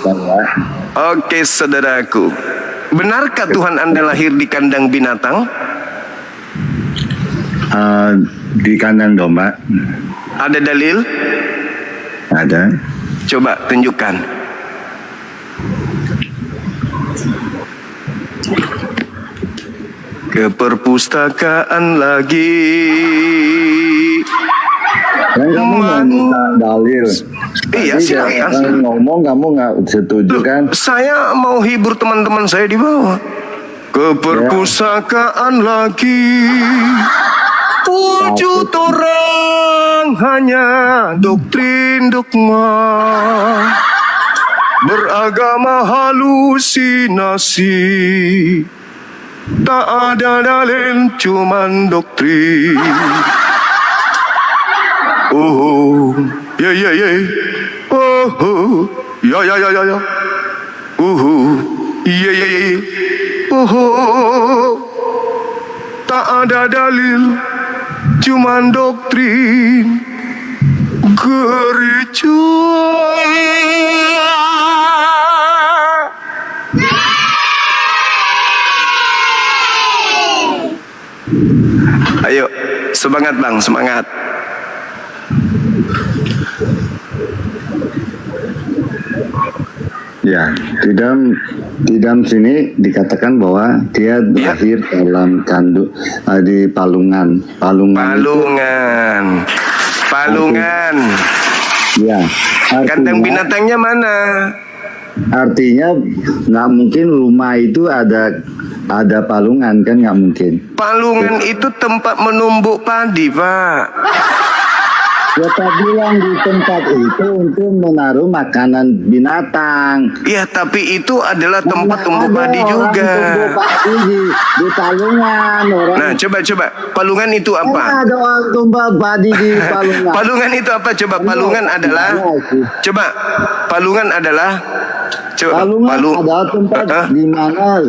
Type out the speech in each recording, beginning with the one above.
kita ya. Oke saudaraku, benarkah Tuhan Anda lahir di kandang binatang? Di kandang domba. Ada dalil? Ada. Coba tunjukkan. Ke perpustakaan lagi. Kan kamu nggak minta dalil. Iya, silakan. Ngomong kamu nggak setuju kan? Saya mau hibur teman-teman saya di bawah. Ke perpustakaan lagi. Wujud orang hanya doktrin dogma. Beragama halusinasi. Tak ada dalil, cuman doktrin. Oh, ya ya ya. Oh, ya ya ya ya ya. Ya ya ya. Oh, tak ada dalil, cuman doktrin gereja. Ayo, semangat bang, semangat. Ya, di dalam sini dikatakan bahwa dia lahir dalam kandung di palungan. Palungan. Ya. Kandang binatangnya mana? Artinya nggak mungkin rumah itu ada palungan, kan nggak mungkin. Palungan itu tempat menumbuk padi, Pak. Kita bilang di tempat itu untuk menaruh makanan binatang. Ya, tapi itu adalah tempat tumbuh padi juga. Tumbuh padi di palungan orang. Nah, coba palungan itu apa? Ada orang tumbuh padi di palungan. Palungan itu apa? Coba palungan adalah. Coba palungan adalah. Palungan adalah tempat di mana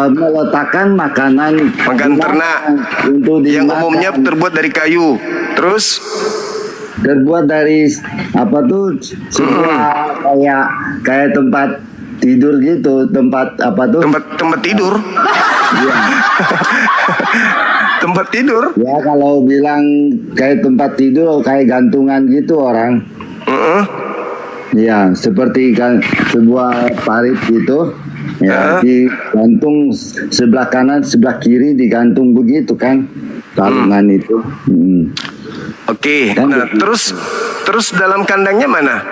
meletakkan makanan ternak untuk yang umumnya terbuat dari kayu. Terus terbuat dari apa tuh kayak tempat tidur gitu, tempat apa tuh? Tempat tidur. Iya. Tempat tidur. Ya kalau bilang kayak tempat tidur kayak gantungan gitu orang. Ya seperti kan sebuah parit gitu. Ya digantung sebelah kanan sebelah kiri digantung begitu kan palungan itu. Oke. Nah terus dalam kandangnya mana?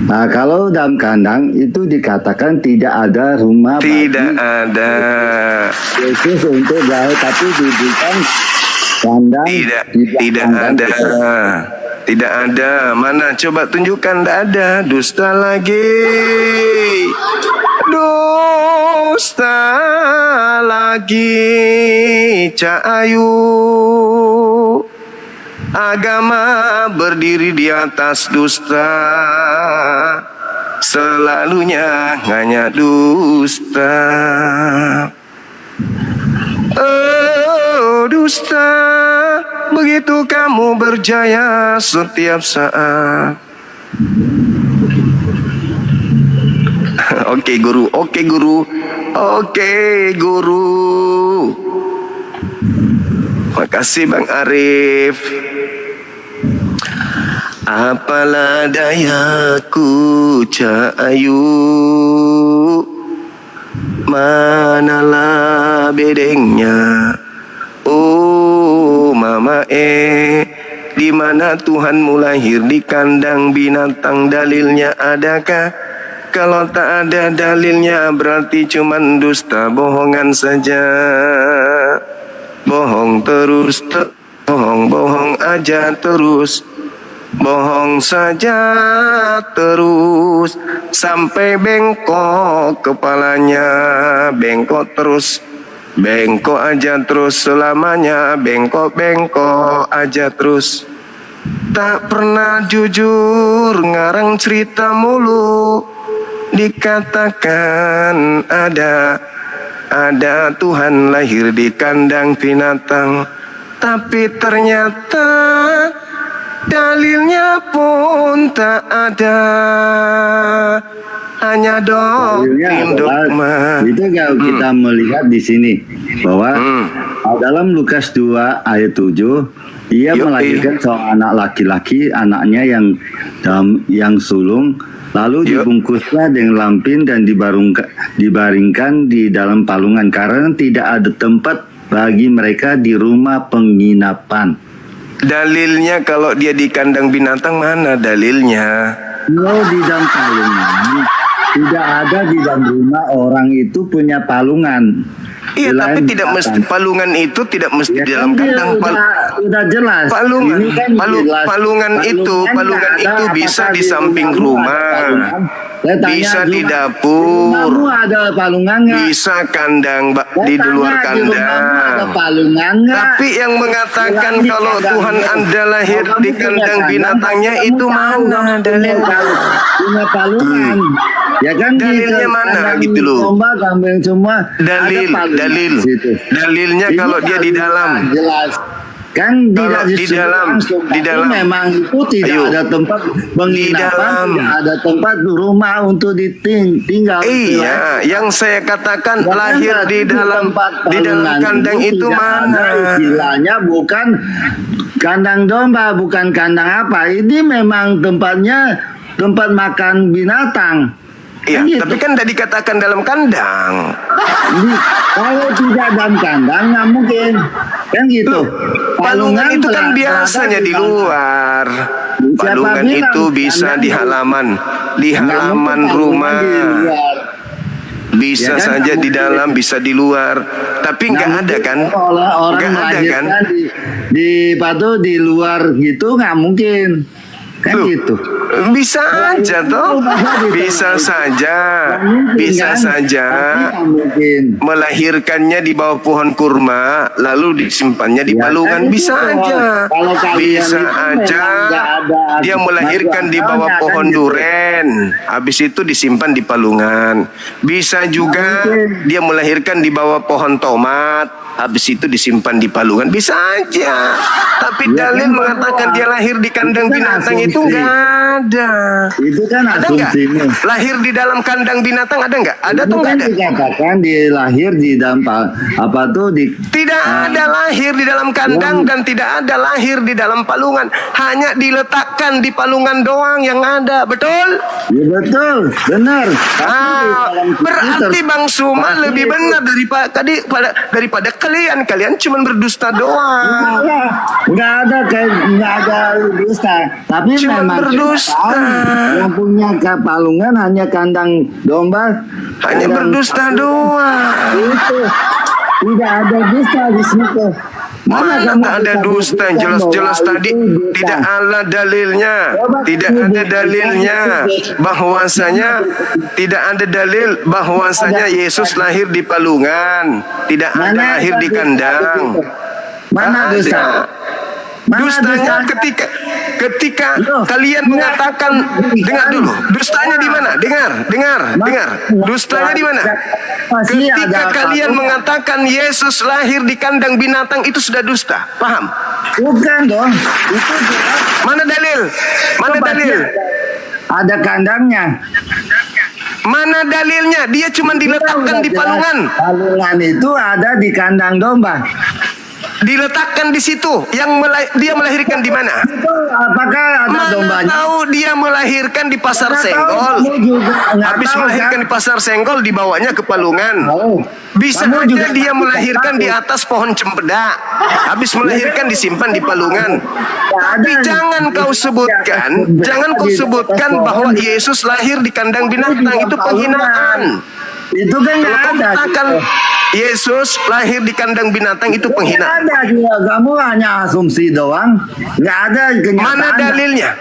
Nah kalau dalam kandang itu dikatakan tidak ada rumah. Tidak ada. Khusus untuk gawe tapi diberikan kandang. Tidak ada. Tidak ada. Mana? Coba tunjukkan. Tidak ada. Dusta lagi. Dusta lagi. Cak Ayu. Agama berdiri di atas dusta. Selalunya hanya dusta. Oh dusta, begitu kamu berjaya setiap saat. Oke guru. Makasih Bang Arif. Apalah dayaku Cak Ayu, manalah bedengnya. Oh mama di mana Tuhanmu lahir di kandang binatang, dalilnya adakah? Kalau tak ada dalilnya berarti cuman dusta, bohongan saja. Bohong terus, bohong aja terus. Bohong saja terus sampai bengkok kepalanya, bengkok terus, bengkok aja terus selamanya, bengkok aja terus. Tak pernah jujur, ngarang cerita mulu. Dikatakan ada Tuhan lahir di kandang binatang, tapi ternyata dalilnya pun tak ada, hanya doktrin dogma. Itu kalau kita melihat di sini bahwa dalam Lukas 2 ayat 7 ia melahirkan seorang anak laki-laki, anaknya yang sulung, lalu dibungkuslah dengan lampin dan dibaringkan di dalam palungan karena tidak ada tempat bagi mereka di rumah penginapan. Dalilnya kalau dia di kandang binatang, mana dalilnya? Kalau di dalam palungan, tidak ada di dalam rumah orang itu punya palungan. Iya, tapi tidak mesti palungan itu tidak mesti di dalam kandang. Sudah jelas. Palungan, Ini kan jelas. palungan itu bisa di samping rumah, bisa di dapur, ada palungan nggak? bisa kandang di luar kandang. Ada palungan nggak? Tapi yang mengatakan kalau Tuhan Anda lahir di kandang binatangnya itu mana dalilnya? Punya palungan. Ya kan Dalilnya mana gitu loh? Domba, kambing semua. Dalilnya kalau dia di dalam. Jelas. Kan Kalau di dalam memang itu tidak ada tempat penginapan, tidak ada tempat rumah untuk tinggal. Iya, yang saya katakan lahir di dalam kandang itu mana? Istilahnya bukan kandang domba, bukan kandang apa. Ini memang tempatnya tempat makan binatang. Iya, gitu. tapi kan tidak dikatakan dalam kandang. Kalau tidak dalam kandang nggak mungkin, kan gitu. Palungan itu kan biasanya di luar. Palungan itu bisa di halaman rumah. Bisa saja di dalam, bisa di luar. Tapi nggak ada kan? Nggak ada kan? Di luar gitu nggak mungkin. Kan gitu. Bisa aja toh, bisa saja melahirkannya di bawah pohon kurma lalu disimpannya di palungan, bisa aja dia melahirkan di bawah pohon duren habis itu disimpan di palungan, bisa juga dia melahirkan di bawah pohon tomat habis itu disimpan di palungan, bisa aja. Tapi dalil mengatakan dia lahir di kandang binatang itu nggak ada. Itu kan ada nggak? Lahir di dalam kandang binatang ada nggak? Ada tuh nggak ada? Dikatakan dia lahir di dalam Tidak ada lahir di dalam kandang dan tidak ada lahir di dalam palungan. Hanya diletakkan di palungan doang yang ada, betul? Ya betul, benar. Berarti Bang Suma lebih benar daripada kalian cuma berdusta doang. Nggak ada dusta. Tapi cuma memang berdusta. Yang punya palungan hanya kandang domba. Hanya berdusta doang. Itu tidak ada dusta di situ. Mana tak ada dusta, jelas-jelas tadi tidak ada dalilnya, tidak ada dalilnya bahwasanya tidak ada dalil bahwasanya Yesus lahir di palungan, tidak ada lahir di kandang. Mana dusta? Dustanya ketika kalian mengatakan, dengar dulu, dustanya di mana? Dengar. Dustanya di mana? Ketika kalian mengatakan Yesus lahir di kandang binatang, itu sudah dusta. Paham? Bukan dong. Itu mana dalil? Mana dalil? Ada kandangnya. Mana dalilnya? Dia cuma diletakkan di palungan. Palungan itu ada di kandang domba. Diletakkan di situ. Dia melahirkan di mana? Apakah ada dombanya? Tahu dia melahirkan di pasar senggol. Habis melahirkan di pasar senggol dibawanya ke palungan. Bisa aja dia melahirkan di atas pohon cempedak. Habis melahirkan disimpan di palungan. Tapi jangan kau sebutkan bahwa Yesus lahir di kandang binatang, itu penghinaan. Itu kan nggak ada. Yesus lahir di kandang binatang itu penghinaan. Nggak ada, kamu hanya asumsi doang. Nggak ada kenyataan. Mana dalilnya?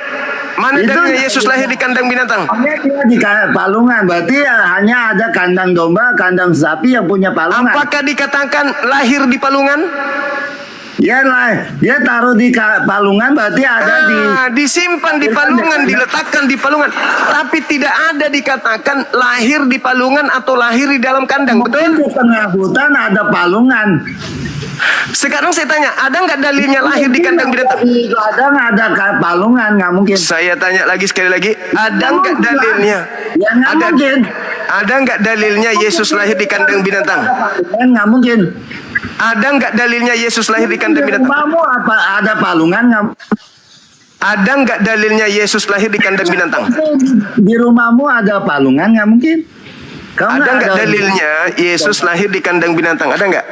Mana dalilnya Yesus lahir di kandang binatang? Dia di palungan, berarti hanya ada kandang domba, kandang sapi yang punya palungan. Apakah dikatakan lahir di palungan? Dia taruh di palungan, berarti ada disimpan di palungan, diletakkan di palungan. Tapi tidak ada dikatakan lahir di palungan atau lahir di dalam kandang, betul? Di tengah hutan ada palungan. Sekarang saya tanya, ada nggak dalilnya lahir di kandang binatang? Ada nggak ada palungan? Nggak mungkin. Saya tanya lagi sekali lagi, ada nggak dalilnya? Ya nggak mungkin. Ada nggak dalilnya Yesus lahir di kandang binatang? Nggak mungkin. Ada nggak dalilnya Yesus lahir di kandang binatang? Kamu apa ada palungan? Nggak. Ada nggak dalilnya Yesus lahir di kandang binatang? Di rumahmu ada palungan? Nggak mungkin. Ada nggak dalilnya Yesus lahir di kandang binatang? Ada nggak?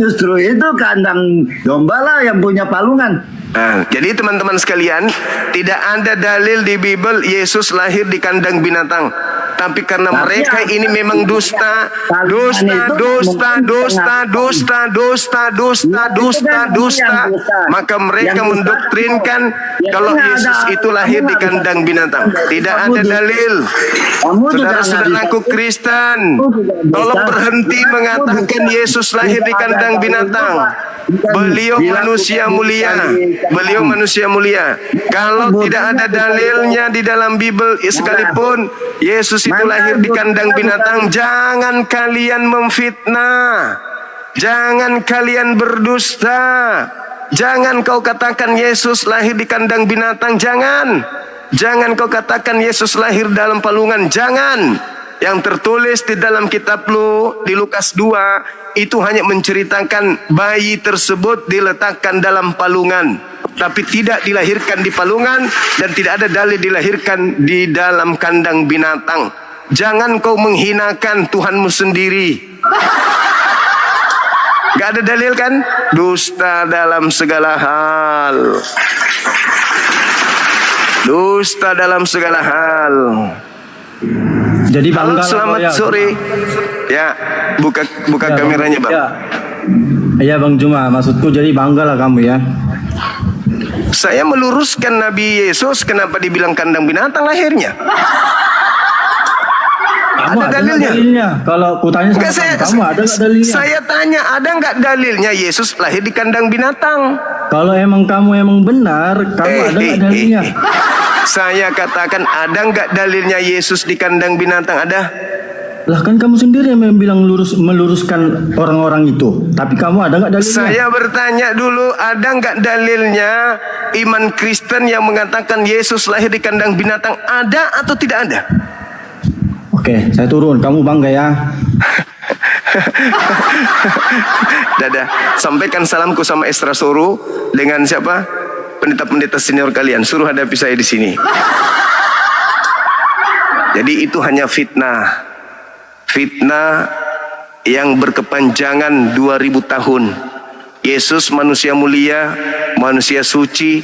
Justru itu kandang domba lah yang punya palungan. Nah, jadi teman-teman sekalian, tidak ada dalil di Bible Yesus lahir di kandang binatang. Tapi karena mereka ini memang dusta, maka mereka mendoktrinkan kalau Yesus itu lahir di kandang binatang. Tidak ada dalil. Saudara-saudaraku Kristen, tolong berhenti mengatakan Yesus lahir di kandang binatang. Beliau manusia mulia. Beliau manusia mulia. Kalau tidak ada dalilnya di dalam Bible sekalipun Yesus itu lahir di kandang binatang, jangan kalian memfitnah. Jangan kalian berdusta. Jangan kau katakan Yesus lahir di kandang binatang. Jangan. Jangan kau katakan Yesus lahir dalam palungan. Jangan. Yang tertulis di dalam kitab di Lukas 2 itu hanya menceritakan bayi tersebut diletakkan dalam palungan, tapi tidak dilahirkan di palungan dan tidak ada dalil dilahirkan di dalam kandang binatang. Jangan kau menghinakan Tuhanmu sendiri. Gak ada dalil kan? Dusta dalam segala hal. Dusta dalam segala hal. Jadi bangga. Halo, selamat sore. Ya, buka ya, kameranya Bang. Iya Bang Juma, maksudku jadi banggalah kamu ya. Saya meluruskan Nabi Yesus kenapa dibilang kandang binatang lahirnya. Ada dalilnya. Kalau kutanya sama kamu ada nggak dalilnya? Saya tanya, ada nggak dalilnya Yesus lahir di kandang binatang? Kalau emang kamu benar, kamu ada nggak dalilnya? Saya katakan, ada nggak dalilnya Yesus di kandang binatang? Ada. Lah kan kamu sendiri yang bilang meluruskan orang-orang itu. Tapi kamu ada nggak dalilnya? Saya bertanya dulu, ada nggak dalilnya iman Kristen yang mengatakan Yesus lahir di kandang binatang? Ada atau tidak ada? Oke, saya turun. Kamu bangga ya? Dadah. Sampaikan salamku sama Estra Soru dengan siapa? Pendeta-pendeta senior kalian, suruh hadapi saya di sini. Jadi itu hanya fitnah. Fitnah yang berkepanjangan 2000 tahun. Yesus manusia mulia, manusia suci,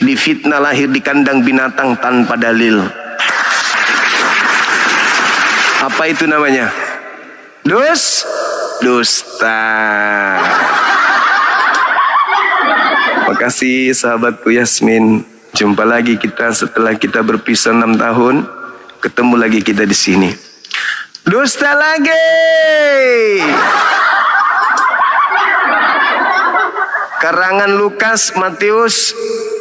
difitnah lahir di kandang binatang tanpa dalil. Apa itu namanya? Dusta. Makasih sahabatku Yasmin. Jumpa lagi kita setelah kita berpisah 6 tahun. Ketemu lagi kita di sini. Dusta lagi. Karangan Lukas, Matius,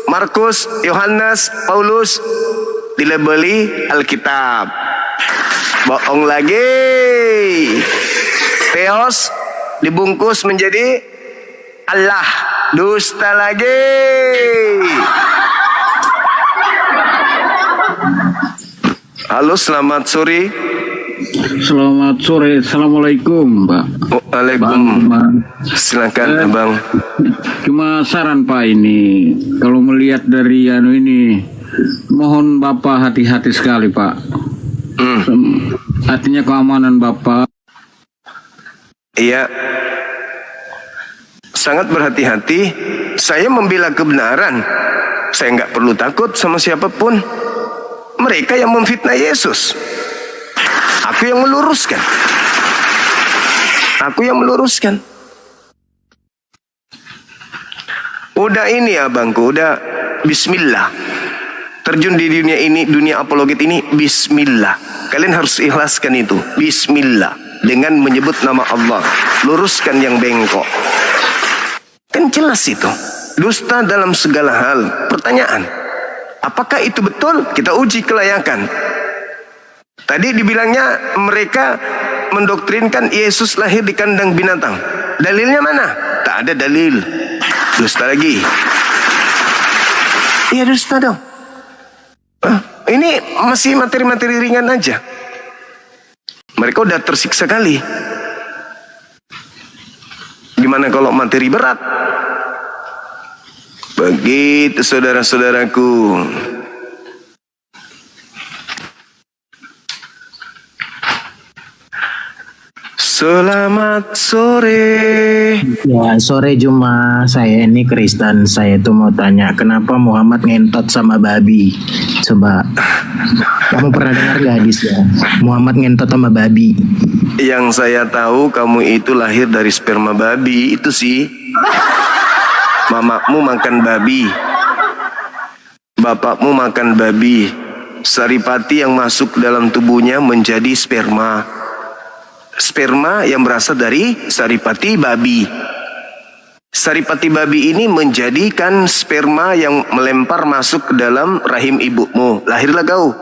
Markus, Yohanes, Paulus dilabeli Alkitab. Bohong lagi. Theos dibungkus menjadi Allah. Dusta lagi. Halo, selamat sore. Selamat sore. Assalamualaikum, Pak. Waalaikumsalam. Silakan, Bang. Cuma saran Pak, ini kalau melihat dari ini, mohon Bapak hati-hati sekali, Pak. Artinya keamanan Bapak. Iya. Sangat berhati-hati. Saya membela kebenaran. Saya nggak perlu takut sama siapapun. Mereka yang memfitnah Yesus. Aku yang meluruskan. Aku yang meluruskan. Udah ini abangku, udah bismillah. Terjun di dunia ini, dunia apologet ini, bismillah. Kalian harus ikhlaskan itu. Bismillah. Dengan menyebut nama Allah. Luruskan yang bengkok. Kan jelas itu. Dusta dalam segala hal. Pertanyaan, apakah itu betul? Kita uji kelayakan. Tadi dibilangnya mereka mendoktrinkan Yesus lahir di kandang binatang. Dalilnya mana? Tak ada dalil. Dusta lagi. Iya dusta dong. Ini masih materi-materi ringan aja. Mereka udah tersiksa kali. Gimana kalau materi berat? Begitu saudara-saudaraku. Selamat sore. Ya, sore Juma. Saya ini Kristen. Saya tuh mau tanya, kenapa Muhammad ngentot sama babi? Coba, kamu pernah dengar gak hadisnya? Muhammad ngentot sama babi. Yang saya tahu kamu itu lahir dari sperma babi. Itu sih. Mamamu makan babi. Bapakmu makan babi. Saripati yang masuk dalam tubuhnya menjadi sperma. Sperma yang berasal dari saripati babi. Saripati babi ini menjadikan sperma yang melempar masuk ke dalam rahim ibumu. Lahirlah kau.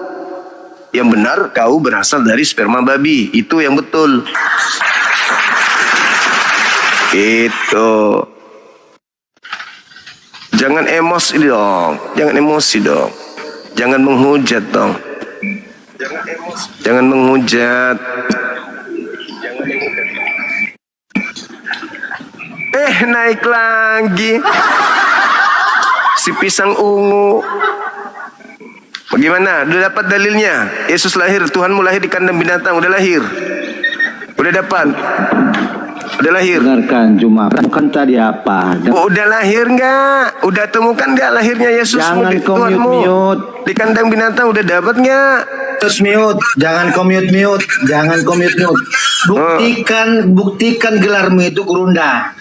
Yang benar kau berasal dari sperma babi. Itu yang betul. Itu. Jangan emosi dong. Jangan emosi dong. Jangan menghujat dong. Jangan menghujat. Naik lagi. Si pisang ungu. Bagaimana? Udah dapat dalilnya? Yesus lahir, Tuhanmu lahir di kandang binatang. Udah lahir? Udah dapat? Udah lahir? Dengarkan cuma bukan tadi apa? Udah lahir nggak? Udah temukan nggak lahirnya Yesusmu Jangan di Tuhanmu? Di kandang binatang udah dapat nggak? Terus mute, jangan mute, jangan mute. Buktikan gelarmu itu gerunda.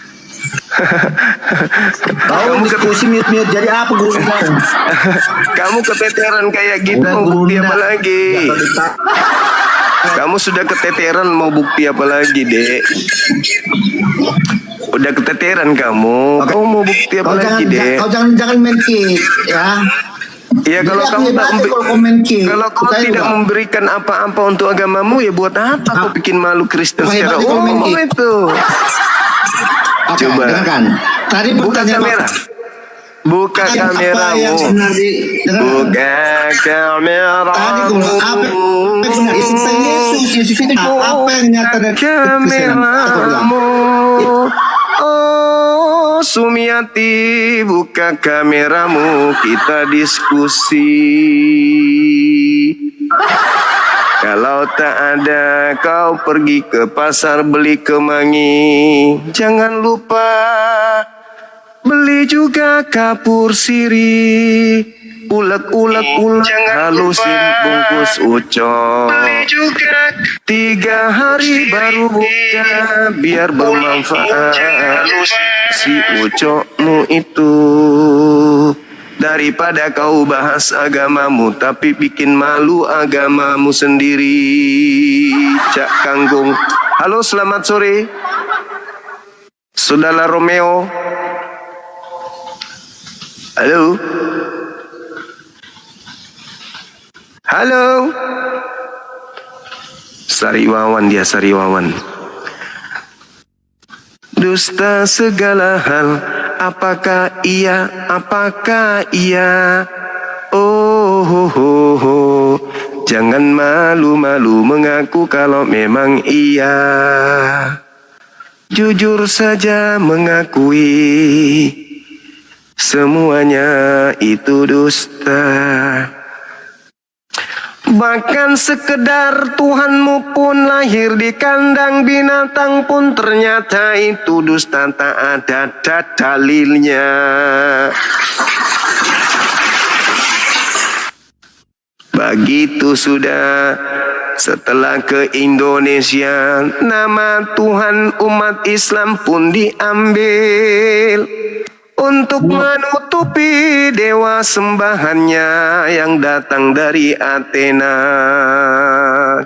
Tahu diskusi mute, jadi apa gerunda? Kamu keteteran kayak gitu, Udah, mau bukti gerunda. apa lagi? Kamu sudah keteteran, mau bukti apa lagi, Dek? Udah keteteran kamu. Kamu mau bukti apa lagi, Dek? Kau jangan main kick, ya. Ya kalau kamu Kalau kau tidak memberikan apa-apa untuk agamamu, ya buat apa kau bikin malu Kristen secara Hebat di komen umum kick. itu? Oke, Coba. dengarkan. Tadi Buka pertanyaan kamera. Buka Apa yang kameramu. benar dengarkan. Buka kameramu. Tadi aku bilang, apa yang benar? Yesus itu apa yang nyata dan Kameramu. Oh, Sumiati, buka kameramu, kita diskusi. Kalau tak ada, kau pergi ke pasar beli kemangi. Jangan lupa beli juga kapur sirih. Ulek-ulek halusin bungkus ucok. 3 hari baru buka, biar bermanfaat si ucokmu itu. Daripada kau bahas agamamu tapi bikin malu agamamu sendiri. Cak Kanggung. Halo, selamat sore. Saudara Romeo. Halo. Halo. Sariwawan dia, Sariwawan. Dusta segala hal, apakah iya, apakah iya? Oh, ho, ho, ho. Jangan malu-malu mengaku kalau memang iya. Jujur saja mengakui semuanya itu dusta. Bahkan sekedar Tuhanmu pun lahir di kandang binatang pun ternyata itu dusta, tak ada dalilnya. Begitu sudah setelah ke Indonesia, nama Tuhan umat Islam pun diambil untuk menutupi dewa sembahannya yang datang dari Athena.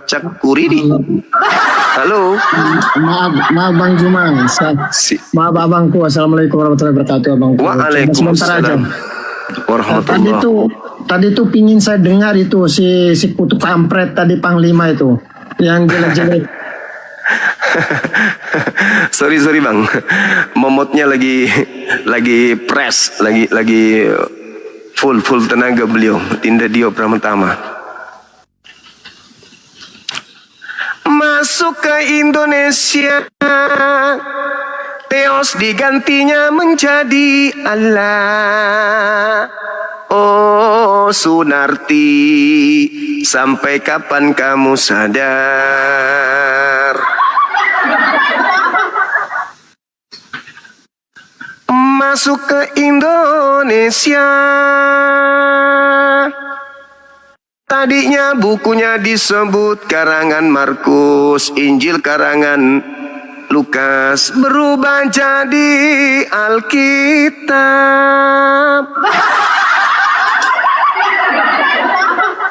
Cak Kuridi. Halo. Maaf Bang Jumang. Maaf abangku. Assalamualaikum warahmatullahi wabarakatuh abangku. Waalaikumsalam warahmatullahi. Tadi tuh pingin saya dengar itu si kutu kampret tadi Panglima itu yang jelek-jelek. sorry bang, momotnya lagi press, lagi full tenaga beliau. Tinda Dio Pramatama. Masuk ke Indonesia, Teos digantinya menjadi Allah. Oh Sunarti, sampai kapan kamu sadar? Masuk ke Indonesia, tadinya bukunya disebut karangan Markus, Injil karangan Lukas, berubah jadi Alkitab.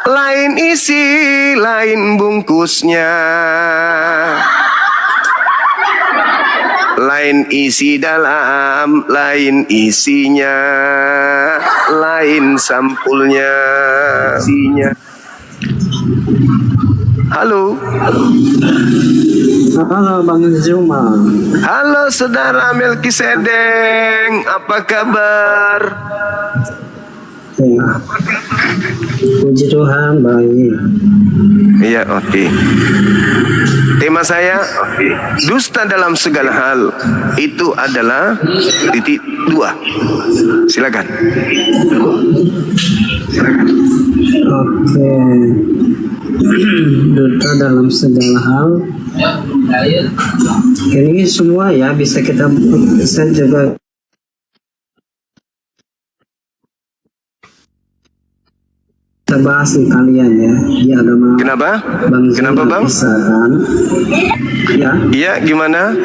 Lain isi, lain bungkusnya, lain isi dalam, lain isinya, lain sampulnya. Halo. Halo Bang Zuma. Halo saudara Melkisedeng, apa kabar? Puji Tuhan, baik. Iya, oke. Tema saya, dusta dalam segala hal. Itu adalah titik 2. Silakan. Oke. Dusta dalam segala hal. Ini semua ya bisa kita juga kita bahas nih kalian ya di agama. Kenapa? Kenapa bang? Bisa kan? Ya. Iya, gimana?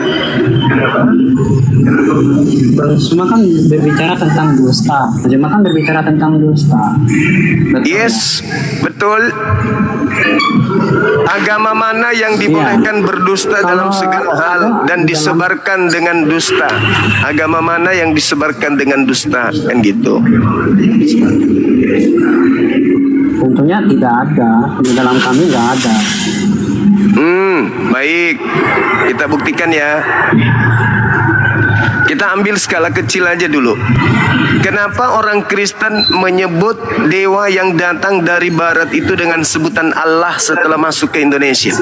Bang Suma kan berbicara tentang dusta. Jemaah kan berbicara tentang dusta. Betul, yes, ya? Betul. Agama mana yang dibolehkan berdusta dalam segala hal dan disebarkan dengan dusta? Agama mana yang disebarkan dengan dusta? Kan gitu. Tentunya tidak ada, di dalam kami nggak ada. Baik, kita buktikan ya. Kita ambil skala kecil aja dulu. Kenapa orang Kristen menyebut dewa yang datang dari barat itu dengan sebutan Allah setelah masuk ke Indonesia?